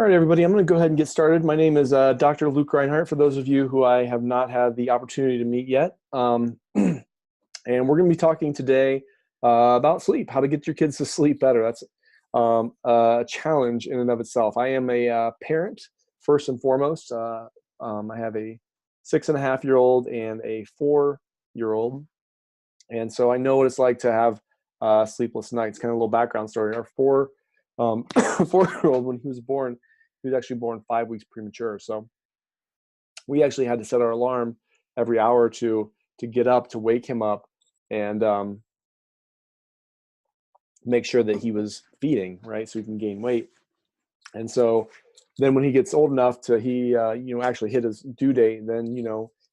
All right, everybody, I'm going to go ahead and get started. My name is Dr. Luke Reinhart, for those of you who I have not had the opportunity to meet yet. And we're going to be talking today about sleep, how to get your kids to sleep better. That's a challenge in and of itself. I am a parent, first and foremost. I have a 6.5-year-old and a 4-year-old. And so I know what it's like to have sleepless nights. Kind of a little background story. Our 4-year-old, when he was born, he was actually born 5 weeks premature. So we actually had to set our alarm every hour or two to get up, to wake him up, and make sure that he was feeding, right, so he can gain weight. And so then when he gets old enough to actually hit his due date, then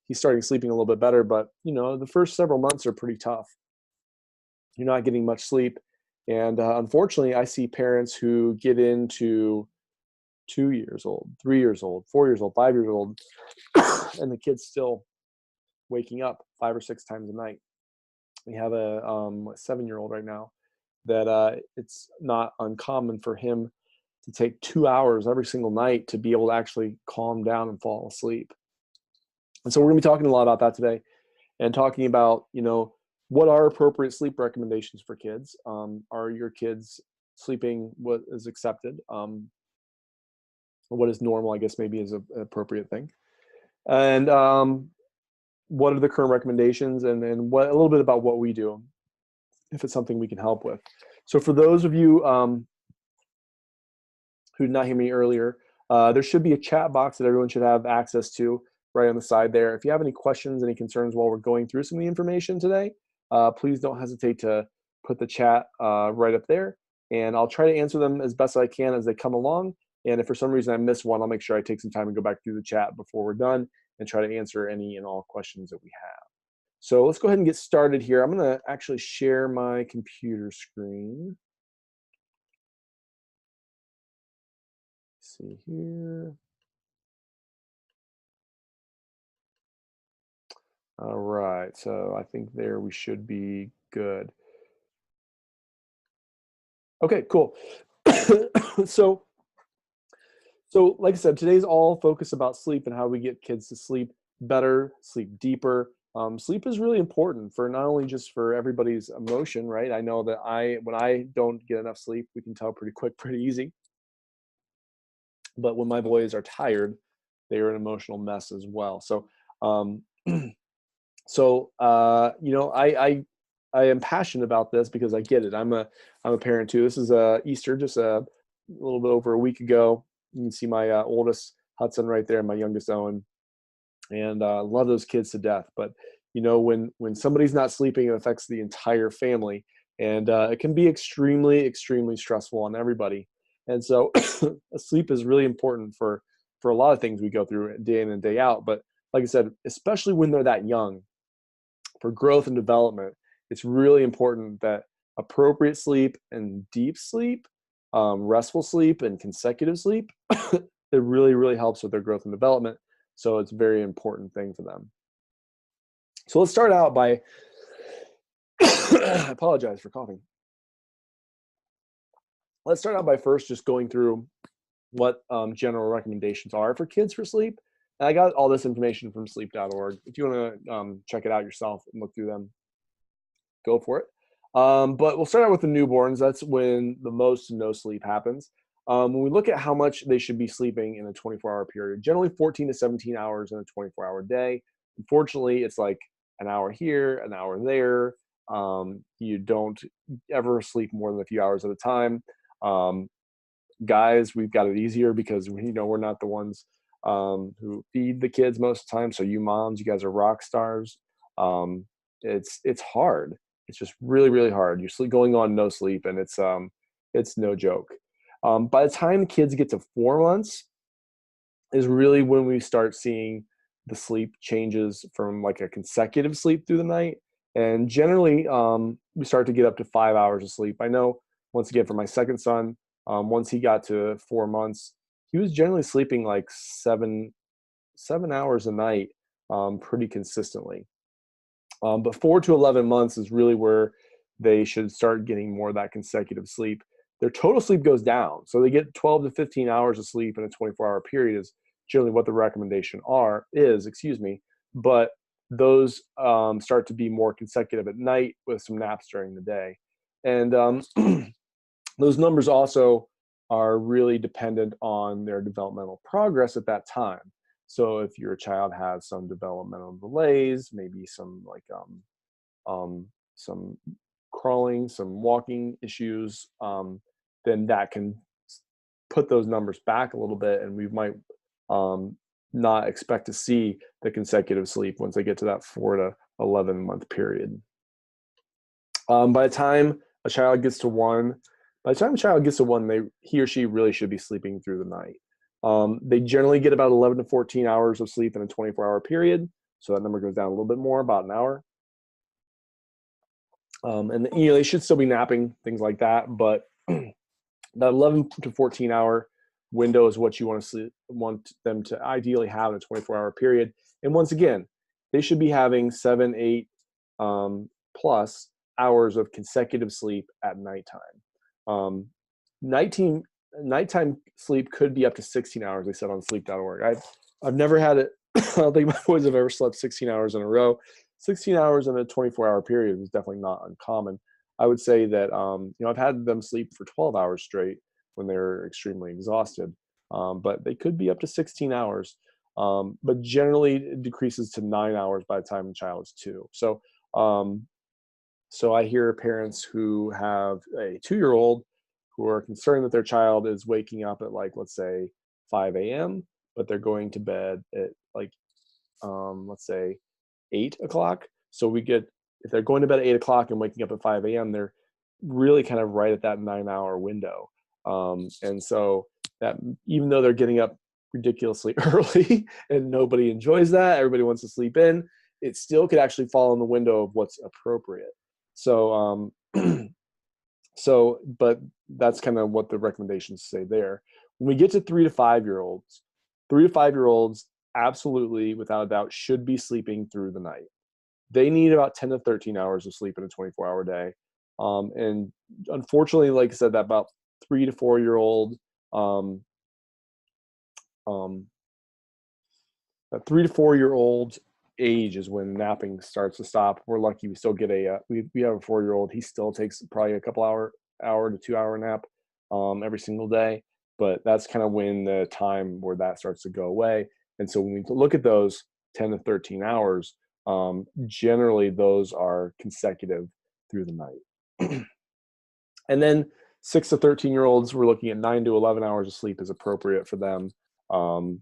he's starting sleeping a little bit better. But the first several months are pretty tough. You're not getting much sleep, and unfortunately, I see parents who get into 2 years old, 3 years old, 4 years old, 5 years old, and the kid's still waking up 5 or 6 times a night. We have a 7-year-old right now that it's not uncommon for him to take 2 hours every single night to be able to actually calm down and fall asleep. And so we're going to be talking a lot about that today, and talking about, what are appropriate sleep recommendations for kids. Are your kids sleeping what is accepted? What is normal, I guess, maybe is an appropriate thing. And what are the current recommendations, and a little bit about what we do, if it's something we can help with. So for those of you who did not hear me earlier, there should be a chat box that everyone should have access to right on the side there. If you have any questions, any concerns while we're going through some of the information today, please don't hesitate to put the chat right up there, and I'll try to answer them as best I can as they come along. And if for some reason I miss one, I'll make sure I take some time and go back through the chat before we're done and try to answer any and all questions that we have. So let's go ahead and get started here. I'm going to actually share my computer screen. Let's see here. All right, so I think there we should be good. Okay, cool. So like I said, today's all focused about sleep and how we get kids to sleep better, sleep deeper. Sleep is really important for not only just for everybody's emotion, right? I know that when I don't get enough sleep, we can tell pretty quick, pretty easy. But when my boys are tired, they are an emotional mess as well. So, I am passionate about this because I get it. I'm a parent too. This is Easter, just a little bit over a week ago. You can see my oldest Hudson right there, and my youngest Owen, and love those kids to death. But when somebody's not sleeping, it affects the entire family, and it can be extremely, extremely stressful on everybody. And so, sleep is really important for a lot of things we go through day in and day out. But like I said, especially when they're that young, for growth and development, it's really important that appropriate sleep and deep sleep, restful sleep and consecutive sleep, it really, really helps with their growth and development. So it's a very important thing for them. So let's start out by, I apologize for coughing. Let's start out by first just going through what general recommendations are for kids for sleep. And I got all this information from sleep.org. If you want to check it out yourself and look through them, go for it. But we'll start out with the newborns. That's when the most to no sleep happens. When we look at how much they should be sleeping in a 24-hour period, generally 14 to 17 hours in a 24-hour day. Unfortunately, it's like an hour here, an hour there. You don't ever sleep more than a few hours at a time. Guys, we've got it easier because we're not the ones who feed the kids most of the time. So you moms, you guys are rock stars. It's hard. It's just really, really hard. You're going on no sleep, and it's no joke. By the time kids get to 4 months is really when we start seeing the sleep changes from like a consecutive sleep through the night. And generally, we start to get up to 5 hours of sleep. I know, once again, for my second son, once he got to 4 months, he was generally sleeping like seven hours a night, pretty consistently. But 4 to 11 months is really where they should start getting more of that consecutive sleep. their total sleep goes down. So they get 12 to 15 hours of sleep in a 24-hour period is generally what the recommendation is, but those start to be more consecutive at night with some naps during the day. And those numbers also are really dependent on their developmental progress at that time. So if your child has some developmental delays, maybe some some crawling, some walking issues, then that can put those numbers back a little bit, and we might not expect to see the consecutive sleep once they get to that 4 to 11 month period. By the time a child gets to one, he or she really should be sleeping through the night. They generally get about 11 to 14 hours of sleep in a 24-hour period, so that number goes down a little bit more, about an hour. And they should still be napping, things like that, but that 11 to 14 hour window is what you want them to ideally have in a 24-hour period. And once again, they should be having 7, 8 plus hours of consecutive sleep at nighttime. Nighttime sleep could be up to 16 hours, they said on sleep.org. I've never had it. I don't think my boys have ever slept 16 hours in a row. 16 hours in a 24-hour period is definitely not uncommon. I would say that, I've had them sleep for 12 hours straight when they're extremely exhausted, but they could be up to 16 hours. But generally it decreases to 9 hours by the time the child is 2. So I hear parents who have a 2-year-old who are concerned that their child is waking up at, like, let's say 5 a.m., but they're going to bed at, like, let's say 8 o'clock. So if they're going to bed at 8 o'clock and waking up at 5 a.m., they're really kind of right at that 9-hour window. And so that, even though they're getting up ridiculously early and nobody enjoys that, everybody wants to sleep in, it still could actually fall in the window of what's appropriate. So, but that's kind of what the recommendations say there. When we get to 3 to 5-year-olds absolutely, without a doubt, should be sleeping through the night. They need about 10 to 13 hours of sleep in a 24-hour day. And unfortunately, like I said, that about 3 to 4-year-old, that 3 to 4-year-old age is when napping starts to stop. We're lucky we still get we have a 4-year-old. He still takes probably a couple hour to 2-hour nap every single day. But that's kind of when the time where that starts to go away. And so when we look at those 10 to 13 hours, generally those are consecutive through the night. And then 6 to 13-year-olds, we're looking at 9 to 11 hours of sleep is appropriate for them. And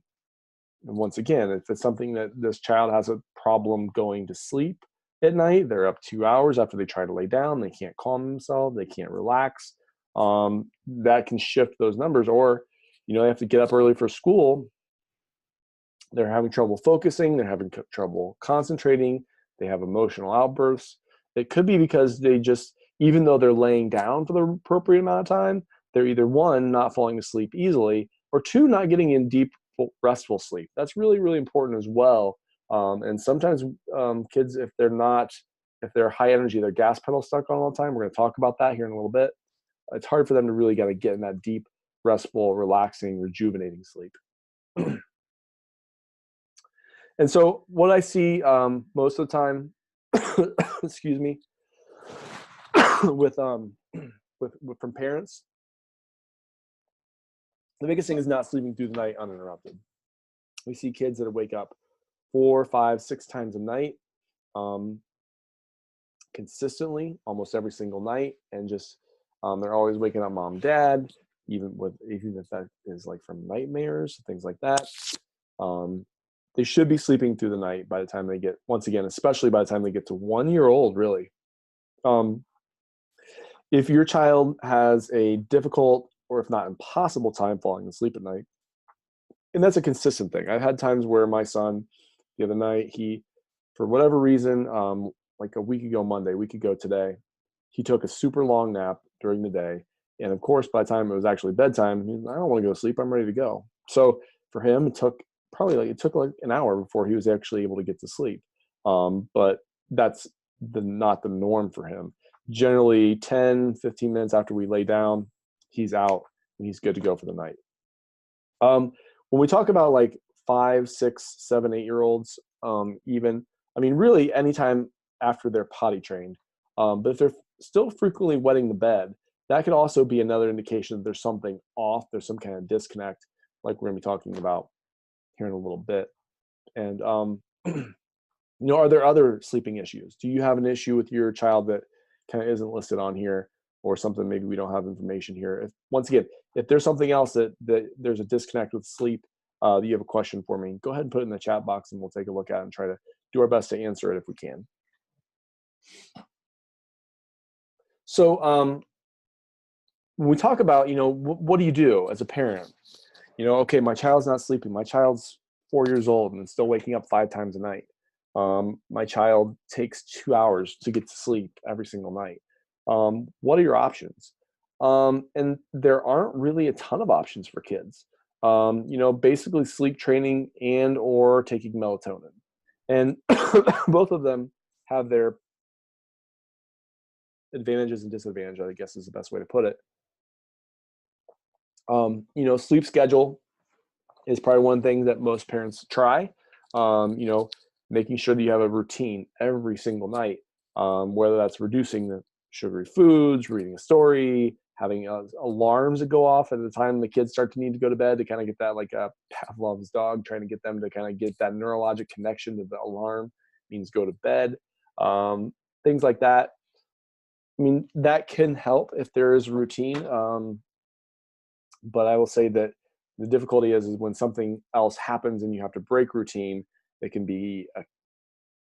once again, if it's something that this child has a problem going to sleep at night, they're up 2 hours after they try to lay down, they can't calm themselves, they can't relax, that can shift those numbers. Or, they have to get up early for school, they're having trouble focusing, they're having trouble concentrating, they have emotional outbursts. It could be because they just, even though they're laying down for the appropriate amount of time, they're either, 1, not falling asleep easily, or 2, not getting in deep, restful sleep. That's really, really important as well. And sometimes kids, if they're high energy, their gas pedal stuck on all the time, we're going to talk about that here in a little bit. It's hard for them to really get in that deep, restful, relaxing, rejuvenating sleep. And so what I see most of the time, excuse me, with from parents, the biggest thing is not sleeping through the night uninterrupted. We see kids that wake up 4, 5, 6 times a night, consistently, almost every single night, and just they're always waking up mom, dad, even if that is like from nightmares, things like that. They should be sleeping through the night by the time they get, once again, especially by the time they get to 1 year old, really. If your child has a difficult, or if not impossible, time falling asleep at night, and that's a consistent thing. I've had times where my son, the other night, he, for whatever reason, like a week ago today, he took a super long nap during the day. And of course, by the time it was actually bedtime, I don't want to go to sleep, I'm ready to go. So for him, it took like an hour before he was actually able to get to sleep. But that's not the norm for him. Generally 10, 15 minutes after we lay down, he's out and he's good to go for the night. When we talk about like 5, 6, 7, 8-year-olds, even, I mean, really anytime after they're potty trained, but if they're still frequently wetting the bed, that could also be another indication that there's something off. There's some kind of disconnect, like we're going to be talking about here in a little bit. And, are there other sleeping issues? Do you have an issue with your child that kind of isn't listed on here, or something maybe we don't have information here? Once again, if there's something else that there's a disconnect with sleep, that you have a question for me, go ahead and put it in the chat box and we'll take a look at it and try to do our best to answer it if we can. So when we talk about, what do you do as a parent? Okay, my child's not sleeping. My child's 4 years old and still waking up 5 times a night. My child takes 2 hours to get to sleep every single night. What are your options? And there aren't really a ton of options for kids. Basically sleep training and or taking melatonin. And both of them have their advantages and disadvantages, I guess is the best way to put it. Sleep schedule is probably one thing that most parents try. Making sure that you have a routine every single night, whether that's reducing the sugary foods, reading a story, having alarms that go off at the time the kids start to need to go to bed, to kind of get that, like a Pavlov's dog, trying to get them to kind of get that neurologic connection to the alarm means go to bed. Things like that. I mean, that can help if there is a routine. But I will say that the difficulty is when something else happens and you have to break routine, it can be a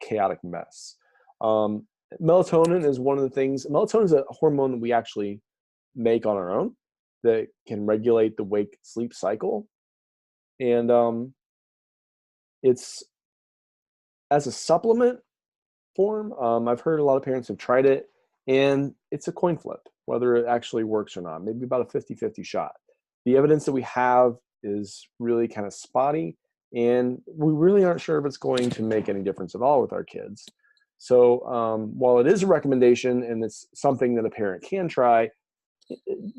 chaotic mess. Melatonin is one of the things. Melatonin is a hormone that we actually make on our own that can regulate the wake-sleep cycle. And it's as a supplement form. I've heard a lot of parents have tried it, and it's a coin flip, whether it actually works or not. Maybe about a 50-50 shot. The evidence that we have is really kind of spotty, and we really aren't sure if it's going to make any difference at all with our kids. So while it is a recommendation and it's something that a parent can try,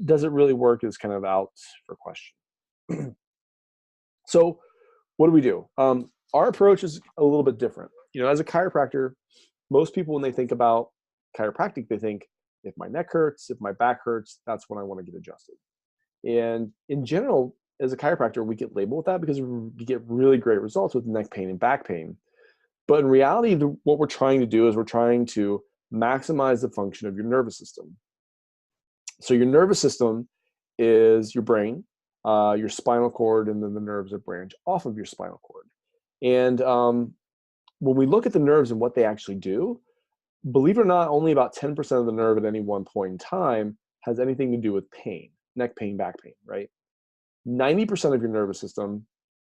does it really work is kind of out for question. So what do? Our approach is a little bit different. As a chiropractor, most people, when they think about chiropractic, they think, if my neck hurts, if my back hurts, that's when I want to get adjusted. And in general, as a chiropractor, we get labeled with that because we get really great results with neck pain and back pain. But in reality, what we're trying to do is we're trying to maximize the function of your nervous system. So your nervous system is your brain, your spinal cord, and then the nerves that branch off of your spinal cord. And when we look at the nerves and what they actually do, believe it or not, only about 10% of the nerve at any one point in time has anything to do with pain, neck pain, back pain, right? 90% of your nervous system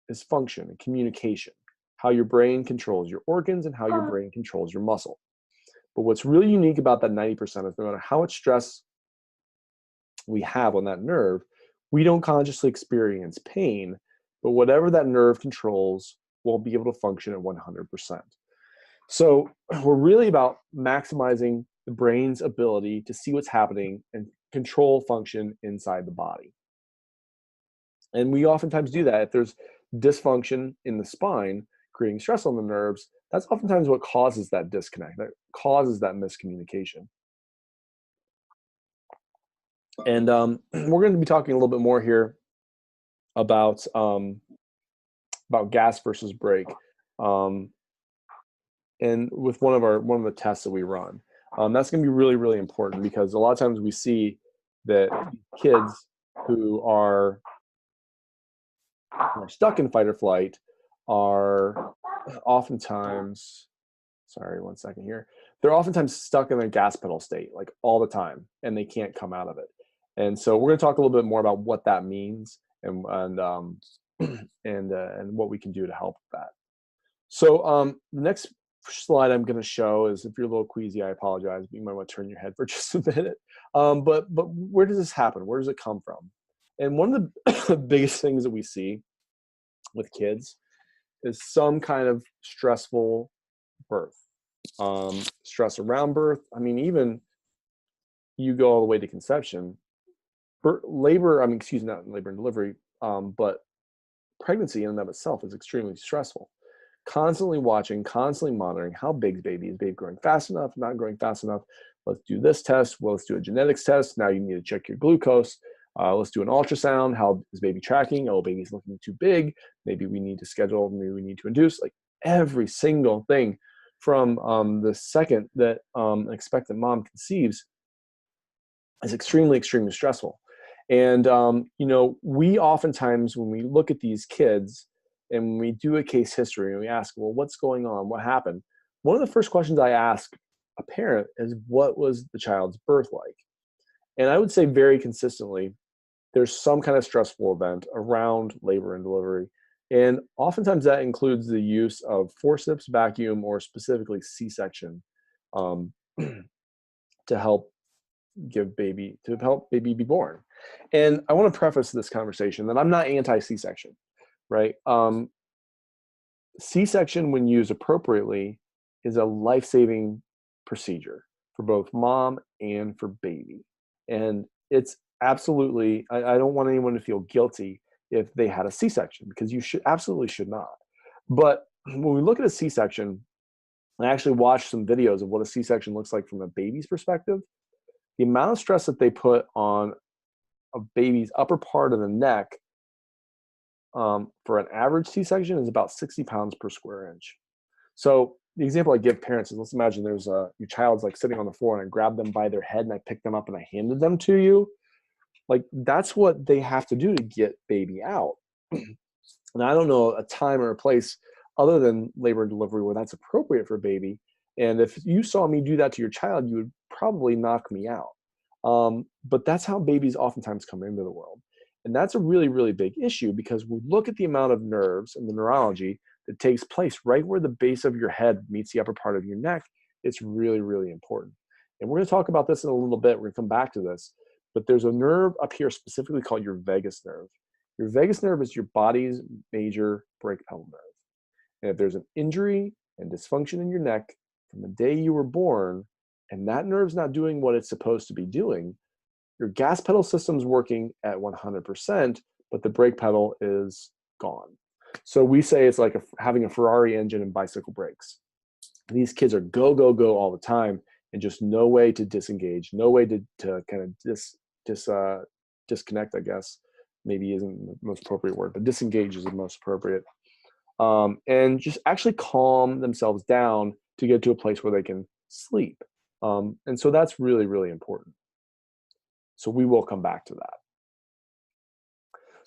is function and communication, how your brain controls your organs and how your brain controls your muscle. But what's really unique about that 90% is no matter how much stress we have on that nerve, we don't consciously experience pain, but whatever that nerve controls won't be able to function at 100%. So we're really about maximizing the brain's ability to see what's happening and control function inside the body. And we oftentimes do that. If there's dysfunction in the spine, creating stress on the nerves, that's oftentimes what causes that disconnect, that causes that miscommunication. And we're going to be talking a little bit more here about gas versus brake, and with one of the tests that we run. That's going to be really, really important because a lot of times we see that kids who are stuck in fight or flight are oftentimes, sorry, one second here. They're oftentimes stuck in a gas pedal state, like all the time, and they can't come out of it. And so we're going to talk a little bit more about what that means and what we can do to help with that. So the next slide I'm going to show is, if you're a little queasy, I apologize, but you might want to turn your head for just a minute. But where does this happen? Where does it come from? And one of the biggest things that we see with kids is some kind of stressful birth, stress around birth. I mean, even you go all the way to conception, labor, I mean, excuse me, not labor and delivery, but pregnancy in and of itself is extremely stressful. Constantly watching, constantly monitoring how big's baby. Is baby growing fast enough, not growing fast enough? Let's do this test. Well, let's do a genetics test. Now you need to check your glucose. Let's do an ultrasound. How is baby tracking? Oh, baby's looking too big. Maybe we need to schedule, maybe we need to induce. Like every single thing from the second that an expectant mom conceives is extremely, extremely stressful. And, we oftentimes, when we look at these kids and when we do a case history and we ask, well, what's going on? What happened? One of the first questions I ask a parent is, what was the child's birth like? And I would say very consistently, there's some kind of stressful event around labor and delivery. And oftentimes that includes the use of forceps, vacuum, or specifically C-section um, to help help baby be born. And I want to preface this conversation that I'm not anti C-section, right? C-section, when used appropriately, is a life-saving procedure for both mom and for baby. And it's absolutely, I don't want anyone to feel guilty if they had a C-section, because you absolutely should not. But when we look at a C-section, I actually watched some videos of what a C-section looks like from a baby's perspective. The amount of stress that they put on a baby's upper part of the neck for an average C-section is about 60 pounds per square inch. So the example I give parents is, let's imagine there's your child's like sitting on the floor and I grab them by their head and I picked them up and I handed them to you. Like that's what they have to do to get baby out. And I don't know a time or a place other than labor and delivery where that's appropriate for baby. And if you saw me do that to your child, you would probably knock me out. But that's how babies oftentimes come into the world. And that's a really, really big issue, because we look at the amount of nerves and the neurology that takes place right where the base of your head meets the upper part of your neck. It's really, really important. And we're going to talk about this in a little bit. We're going to come back to this. But there's a nerve up here specifically called your vagus nerve. Your vagus nerve is your body's major brake pedal nerve. And if there's an injury and dysfunction in your neck from the day you were born, and that nerve's not doing what it's supposed to be doing, your gas pedal system's working at 100%, but the brake pedal is gone. So we say it's like having a Ferrari engine and bicycle brakes. These kids are go, go, go all the time, and just no way to disengage, no way to kind of disconnect, I guess. Maybe isn't the most appropriate word, but disengage is the most appropriate. And just actually calm themselves down to get to a place where they can sleep. And so that's really, really important. So we will come back to that.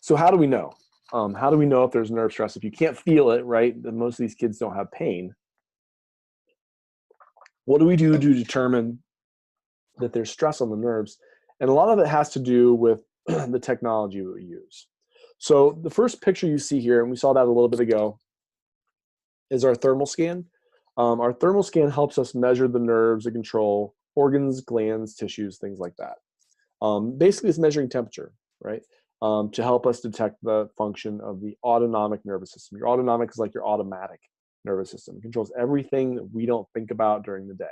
So how do we know? How do we know if there's nerve stress? If you can't feel it, right? Most of these kids don't have pain. What do we do to determine that there's stress on the nerves? And a lot of it has to do with the technology we use. So the first picture you see here, and we saw that a little bit ago, is our thermal scan. Our thermal scan helps us measure the nerves that control organs, glands, tissues, things like that. Basically, it's measuring temperature, right? To help us detect the function of the autonomic nervous system. Your autonomic is like your automatic nervous system. It controls everything that we don't think about during the day.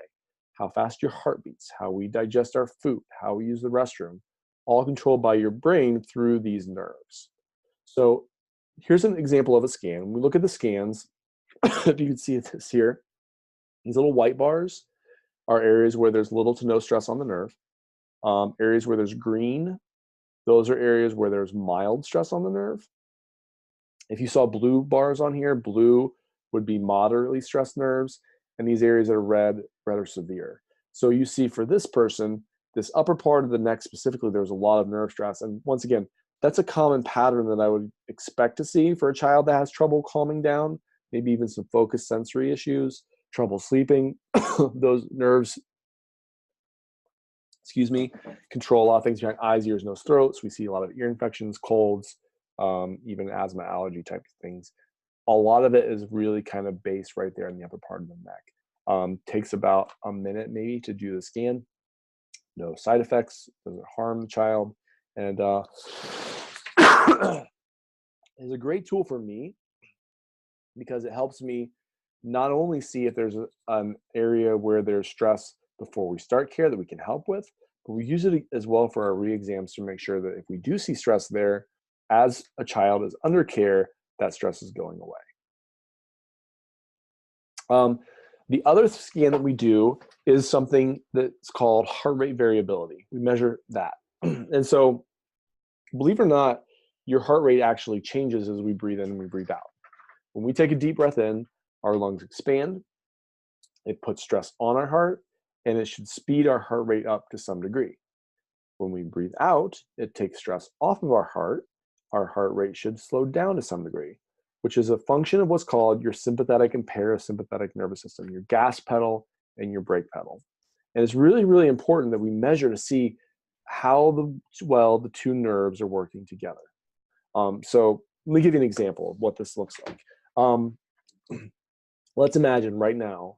How fast your heart beats, how we digest our food, how we use the restroom, all controlled by your brain through these nerves. So here's an example of a scan. When we look at the scans, if you can see this here, these little white bars are areas where there's little to no stress on the nerve. Areas where there's green, those are areas where there's mild stress on the nerve. If you saw blue bars on here, blue would be moderately stressed nerves, and these areas that are red are severe. So you see for this person, this upper part of the neck specifically, there's a lot of nerve stress. And once again, that's a common pattern that I would expect to see for a child that has trouble calming down, maybe even some focus sensory issues, trouble sleeping. Those nerves, control a lot of things behind eyes, ears, nose, throat. So we see a lot of ear infections, colds, even asthma, allergy type of things. A lot of it is really kind of based right there in the upper part of the neck. Takes about a minute maybe to do the scan. No side effects, doesn't harm the child. And is a great tool for me because it helps me not only see if there's an area where there's stress before we start care that we can help with, but we use it as well for our re-exams to make sure that if we do see stress there, as a child is under care, that stress is going away. The other scan that we do is something that's called heart rate variability. We measure that. And so, believe it or not, your heart rate actually changes as we breathe in and we breathe out. When we take a deep breath in, our lungs expand, it puts stress on our heart, and it should speed our heart rate up to some degree. When we breathe out, it takes stress off of our heart rate should slow down to some degree, which is a function of what's called your sympathetic and parasympathetic nervous system, your gas pedal and your brake pedal. And it's really, really important that we measure to see how the two nerves are working together. So let me give you an example of what this looks like. Let's imagine right now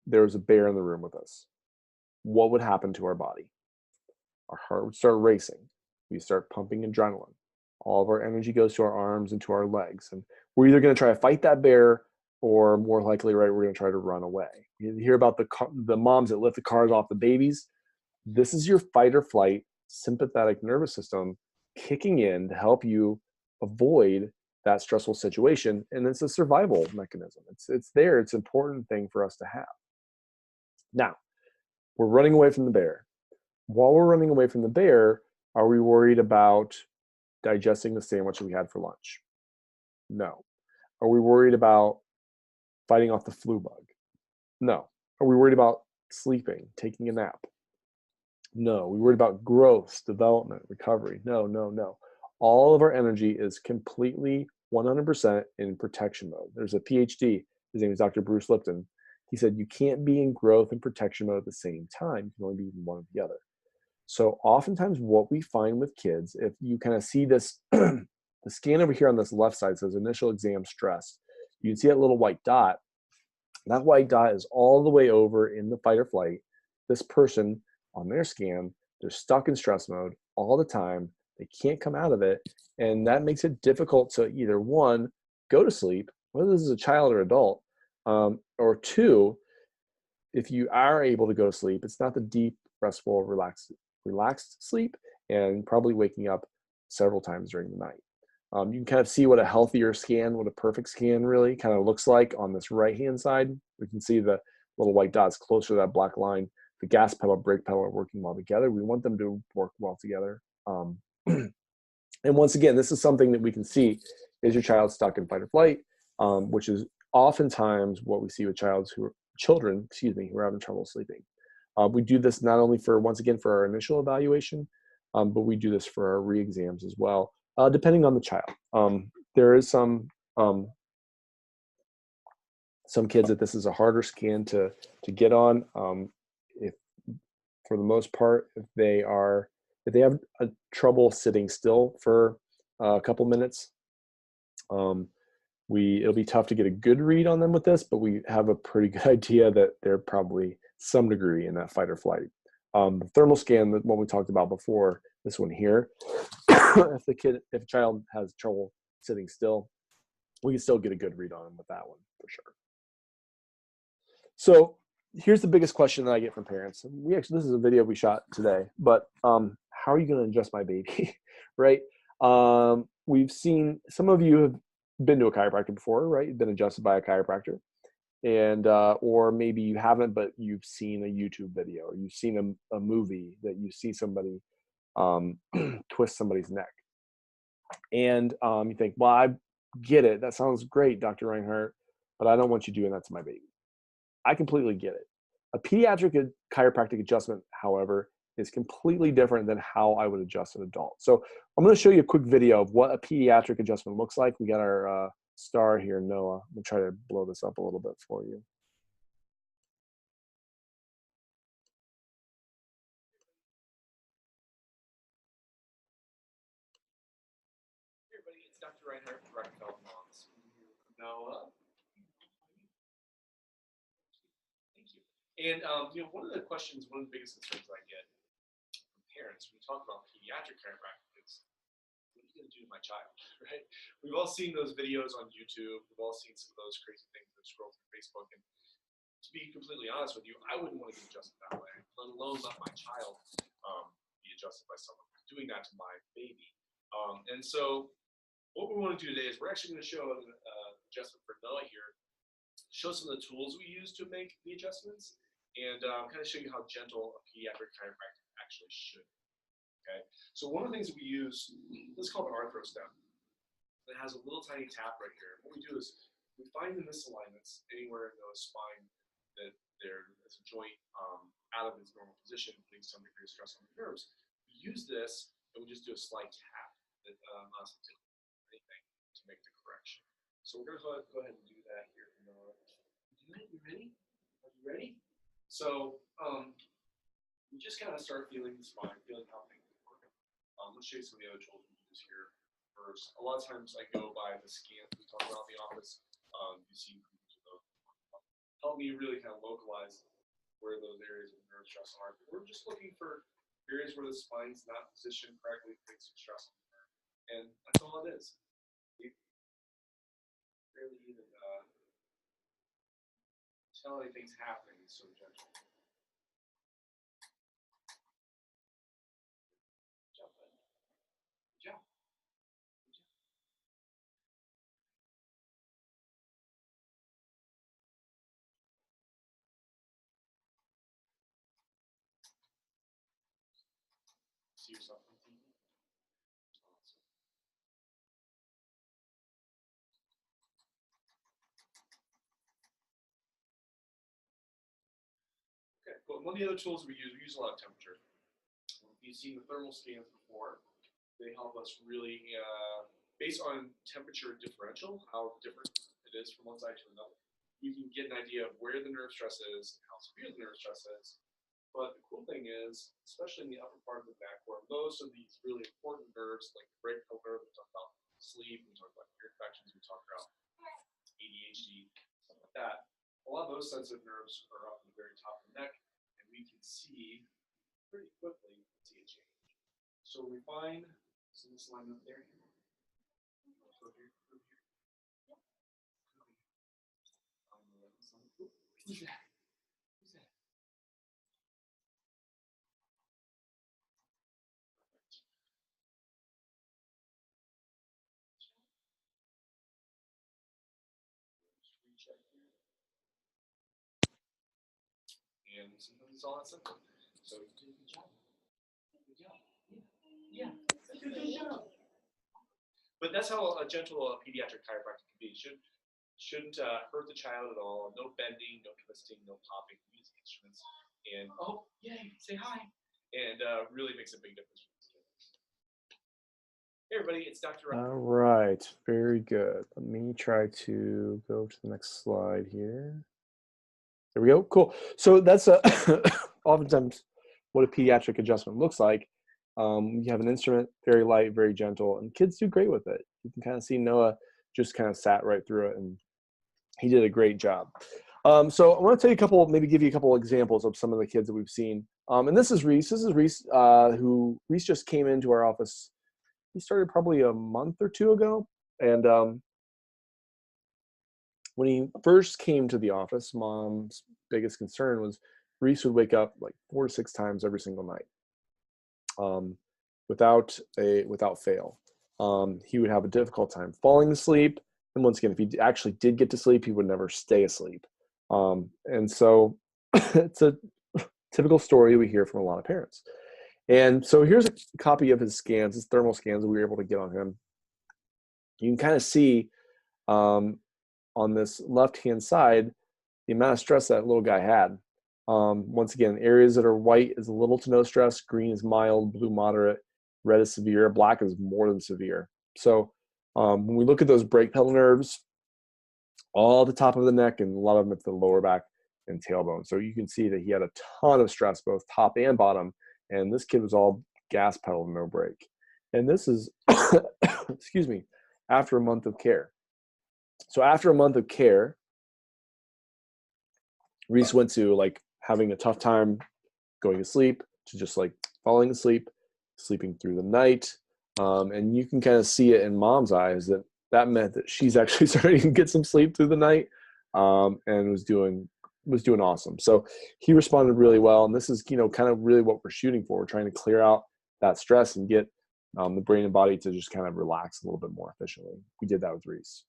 there's a bear in the room with us. What would happen to our body? Our heart would start racing. We start pumping adrenaline. All of our energy goes to our arms and to our legs. And we're either going to try to fight that bear, or more likely, right, we're going to try to run away. You hear about the moms that lift the cars off the babies. This is your fight or flight sympathetic nervous system kicking in to help you avoid that stressful situation. And it's a survival mechanism. It's there. It's an important thing for us to have. Now, we're running away from the bear. While we're running away from the bear, are we worried about digesting the sandwich that we had for lunch? No. Are we worried about fighting off the flu bug? No. Are we worried about sleeping, taking a nap? No. Are we worried about growth, development, recovery? No, no, no. All of our energy is completely 100% in protection mode. There's a PhD, his name is Dr. Bruce Lipton. He said you can't be in growth and protection mode at the same time. You can only be in one or the other. So oftentimes what we find with kids, if you kind of see this, the scan over here on this left side says initial exam stress. You can see that little white dot. That white dot is all the way over in the fight or flight. This person on their scan, they're stuck in stress mode all the time. They can't come out of it. And that makes it difficult to either one, go to sleep, whether this is a child or adult, or two, if you are able to go to sleep, it's not the deep, restful, relaxed sleep, and probably waking up several times during the night. You can kind of see what a healthier scan, what a perfect scan really kind of looks like on this right-hand side. We can see the little white dots closer to that black line. The gas pedal, brake pedal are working well together. We want them to work well together. And once again, this is something that we can see. Is your child stuck in fight or flight? Which is oftentimes what we see with children who are having trouble sleeping. We do this not only once again for our initial evaluation, but we do this for our re-exams as well, depending on the child. There is some kids that this is a harder scan to get on. If for the most part, if they have trouble sitting still for a couple minutes, it'll be tough to get a good read on them with this, but we have a pretty good idea that they're probably some degree in that fight or flight. The thermal scan, the one we talked about before, this one here, if a child has trouble sitting still, we can still get a good read on them with that one for sure. So here's the biggest question that I get from parents. This is a video we shot today, but how are you going to adjust my baby, right? We've seen, some of you have been to a chiropractor before, right? You've been adjusted by a chiropractor, and or maybe you haven't, but you've seen a YouTube video, or you've seen a movie that you see somebody twist somebody's neck, and you think, well, I get it. That sounds great, Dr. Reinhart, but I don't want you doing that to my baby. I completely get it. A pediatric chiropractic adjustment, however, is completely different than how I would adjust an adult. So I'm going to show you a quick video of what a pediatric adjustment looks like. We got our star here, Noah. I'm going to try to blow this up a little bit for you. Hey everybody, it's Dr. Reinhart from Rockefeller Moms. Noah. Thank you. And one of the biggest concerns I get from parents when we talk about pediatric chiropractic is, what are you going to do to my child, right? We've all seen those videos on YouTube. We've all seen some of those crazy things that scroll through Facebook, and to be completely honest with you, I wouldn't want to get adjusted that way, let alone let my child be adjusted by someone who's doing that to my baby. And so what we want to do today is we're actually going to show an adjustment for Noah here, show some of the tools we use to make the adjustments, and kind of show you how gentle a pediatric chiropractic actually should be. Okay, so one of the things that we use, this is called an arthro step. It has a little tiny tap right here. What we do is we find the misalignments anywhere in the spine that there's a joint out of its normal position, putting some degree of stress on the nerves. We use this and we just do a slight tap that allows us to do anything to make the correction. So we're going to go ahead and do that here. You ready? Are you ready? So we just kind of start feeling the spine, feeling how things are working. Let's show you some of the other tools we use here first. A lot of times I go by the scans we talk about in the office. You see those help me really kind of localize where those areas of nerve stress are. But we're just looking for areas where the spine's not positioned correctly, putting some stress on the nerve. And that's all it is. You barely even tell anything's happening. It's so gentle. See yourself on TV. Awesome. Okay, but one of the other tools we use a lot of temperature. You've seen the thermal scans before. They help us really, based on temperature differential, how different it is from one side to another. We can get an idea of where the nerve stress is, how severe the nerve stress is. But the cool thing is, especially in the upper part of the back, where most of these really important nerves, like the brachial nerve, we talk about sleep, we talk about ear infections, we talk about ADHD, stuff like that. A lot of those sensitive nerves are up in the very top of the neck, and we can see pretty quickly see a change. So we find some misalignment there. Go here, go here. Who's that? Who's that? Just recheck here. And sometimes it's all that simple. So you did a good job. Good job. Yeah. Good job. But that's how a gentle pediatric chiropractic can be. Shouldn't hurt the child at all. No bending, no twisting, no popping. We use instruments. And oh, yay, say hi. And really makes a big difference. Hey everybody, it's Dr. All right, very good. Let me try to go to the next slide here. There we go, cool. So that's oftentimes what a pediatric adjustment looks like. You have an instrument, very light, very gentle, and kids do great with it. You can kind of see Noah just kind of sat right through it, and he did a great job. So I want to tell you a couple, maybe give you a couple examples of some of the kids that we've seen. And this is Reese. This is Reese, Reese just came into our office. He started probably a month or two ago. And when he first came to the office, mom's biggest concern was Reese would wake up like 4 to 6 times every single night, without fail. He would have a difficult time falling asleep. And once again, if he actually did get to sleep, he would never stay asleep. And so it's a typical story we hear from a lot of parents. And so here's a copy of his scans, his thermal scans that we were able to get on him. You can kind of see on this left-hand side the amount of stress that little guy had. Once again, areas that are white is little to no stress, green is mild, blue moderate, red is severe, black is more than severe. So when we look at those brake pedal nerves, all at the top of the neck and a lot of them at the lower back and tailbone. So you can see that he had a ton of stress, both top and bottom. And this kid was all gas pedal, no brake. And this is, excuse me, after a month of care. So after a month of care, Reese went to like having a tough time going to sleep to just like falling asleep, sleeping through the night. And you can kind of see it in mom's eyes that meant that she's actually starting to get some sleep through the night, and was doing was doing awesome. So he responded really well. And this is, you know, kind of really what we're shooting for. We're trying to clear out that stress and get the brain and body to just kind of relax a little bit more efficiently. We did that with Reese.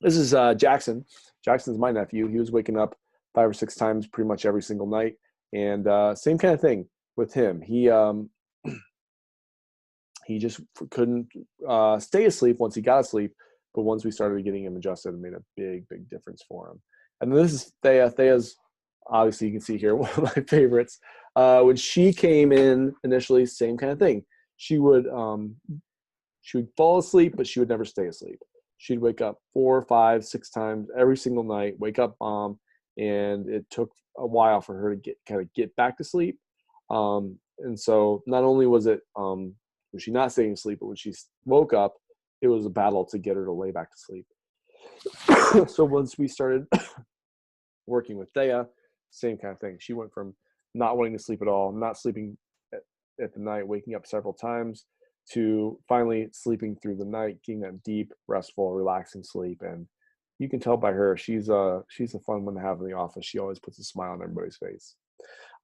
This is Jackson. Jackson's my nephew. He was waking up 5 or 6 times pretty much every single night. And same kind of thing with him. He just couldn't stay asleep once he got asleep. But once we started getting him adjusted, it made a big, big difference for him. And then this is Thea. Thea's, obviously, you can see here, one of my favorites. When she came in initially, same kind of thing. She would fall asleep, but she would never stay asleep. She'd wake up 4, 5, 6 times every single night, wake up mom, and it took a while for her to get back to sleep. And so not only was she not staying asleep, but when she woke up, it was a battle to get her to lay back to sleep. So once we started working with Thea, same kind of thing. She went from not wanting to sleep at all, not sleeping at the night, waking up several times, to finally sleeping through the night, getting that deep, restful, relaxing sleep. And you can tell by her, she's a fun one to have in the office. She always puts a smile on everybody's face.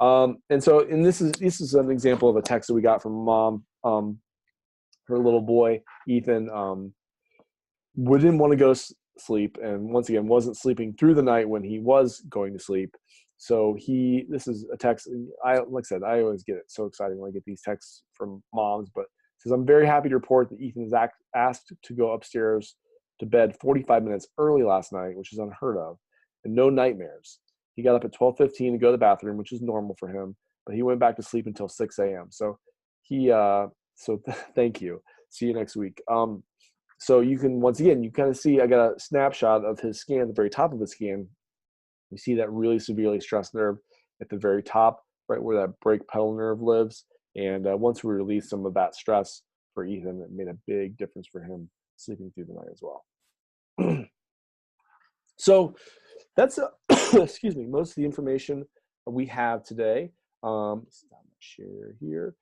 And this is an example of a text that we got from mom. Her little boy, Ethan, didn't want to go to sleep, and once again wasn't sleeping through the night when he was going to sleep. So this is a text. Like I said, I always get it so exciting when I get these texts from moms. But it says, I'm very happy to report that Ethan is asked to go upstairs to bed 45 minutes early last night, which is unheard of, and no nightmares. He got up at 12:15 to go to the bathroom, which is normal for him, but he went back to sleep until 6 a.m. So thank you. See you next week. So you can, once again, you kind of see, I got a snapshot of his scan, the very top of his scan. You see that really severely stressed nerve at the very top, right where that brake pedal nerve lives. And once we released some of that stress for Ethan, it made a big difference for him sleeping through the night as well. So that's, excuse me, most of the information we have today. Stop my share here.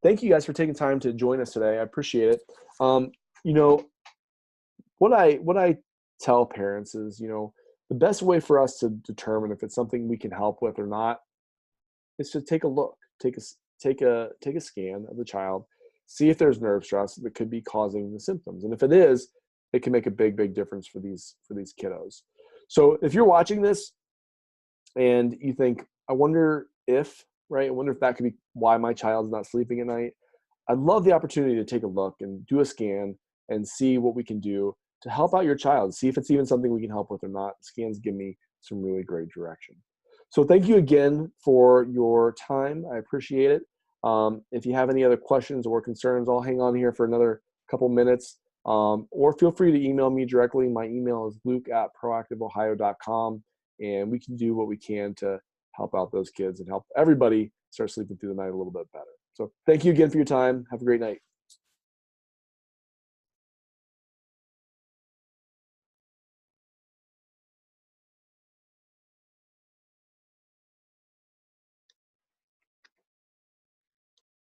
Thank you guys for taking time to join us today. I appreciate it. You know, what I tell parents is, you know, the best way for us to determine if it's something we can help with or not is to take a look, take a scan of the child, see if there's nerve stress that could be causing the symptoms. And if it is, it can make a big, big difference for these kiddos. So if you're watching this and you think, I wonder if that could be why my child's not sleeping at night, I'd love the opportunity to take a look and do a scan and see what we can do to help out your child, see if it's even something we can help with or not. Scans give me some really great direction. So thank you again for your time. I appreciate it. If you have any other questions or concerns, I'll hang on here for another couple minutes. Or feel free to email me directly. My email is luke@proactiveohio.com, and we can do what we can to help out those kids and help everybody start sleeping through the night a little bit better. So thank you again for your time. Have a great night.